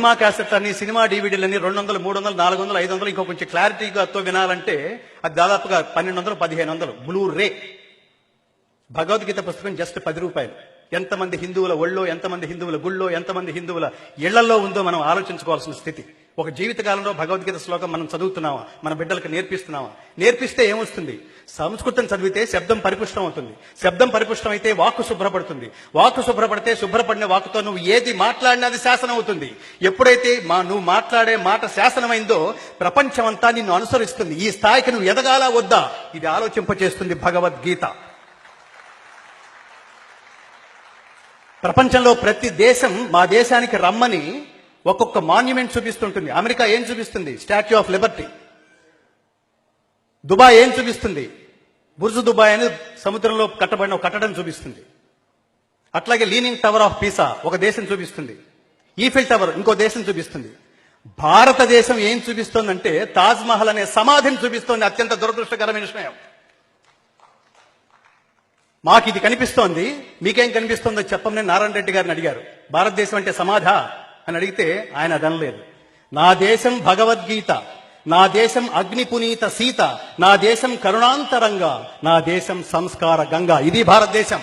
Cinema క్యాసెట్లని, cinema డివిడీలని 200, 300, 400, 500 ఇంకో కొంచెం క్లారిటీగా వినాలంటే అది దాదాపుగా 1200, 1500 బ్లూ రే. భగవద్గీత పుస్తకం జస్ట్ 10 రూపాయలు. ఎంతమంది హిందువుల ఒళ్ళో, ఎంతమంది హిందువుల గుళ్ళో, ఎంతమంది హిందువుల ఇళ్లలో ఉందో మనం ఆలోచించుకోవాల్సిన స్థితి. ఒక జీవితకాలంలో భగవద్గీత శ్లోకం మనం చదువుతున్నామా, మన బిడ్డలకు నేర్పిస్తున్నామా? నేర్పిస్తే ఏమొస్తుంది? సంస్కృతం చదివితే శబ్దం పరిపుష్టం అవుతుంది. శబ్దం పరిపుష్టం అయితే వాక్కు శుభ్రపడుతుంది. వాక్కు శుభ్రపడితే శుభ్రపడిన వాక్కుతో నువ్వు ఏది మాట్లాడినా అది శాసనం అవుతుంది. ఎప్పుడైతే నువ్వు మాట్లాడే మాట శాసనమైందో ప్రపంచమంతా నిన్ను అనుసరిస్తుంది. ఈ స్థాయికి నువ్వు ఎదగాలా వద్దా, ఇది ఆలోచింపచేస్తుంది భగవద్గీత. ప్రపంచంలో ప్రతి దేశం మా దేశానికి రమ్మని ఒక్కొక్క మాన్యుమెంట్ చూపిస్తుంటుంది. అమెరికా ఏం చూపిస్తుంది? Statue of Liberty. దుబాయ్ ఏం చూపిస్తుంది? బుర్జ్ దుబాయ్ అని సముద్రంలో కట్టబడిన ఒక కట్టడం చూపిస్తుంది. అట్లాగే లీనింగ్ టవర్ ఆఫ్ పీసా ఒక దేశం చూపిస్తుంది. ఈఫిల్ టవర్ ఇంకో దేశం చూపిస్తుంది. భారతదేశం ఏం చూపిస్తోందంటే తాజ్ మహల్ అనే సమాధిని చూపిస్తోంది. అత్యంత దురదృష్టకరమైన విషయం. మాకు ఇది కనిపిస్తోంది, మీకేం కనిపిస్తోందో చెప్పమని నారాయణ రెడ్డి గారిని అడిగారు. భారతదేశం అంటే సమాధా అని అడిగితే ఆయన అదనలేదు. నా దేశం భగవద్గీత, నా దేశం అగ్ని పునీత సీత, నా దేశం కరుణాంతరంగా, నా దేశం సంస్కార గంగా. ఇది భారతదేశం.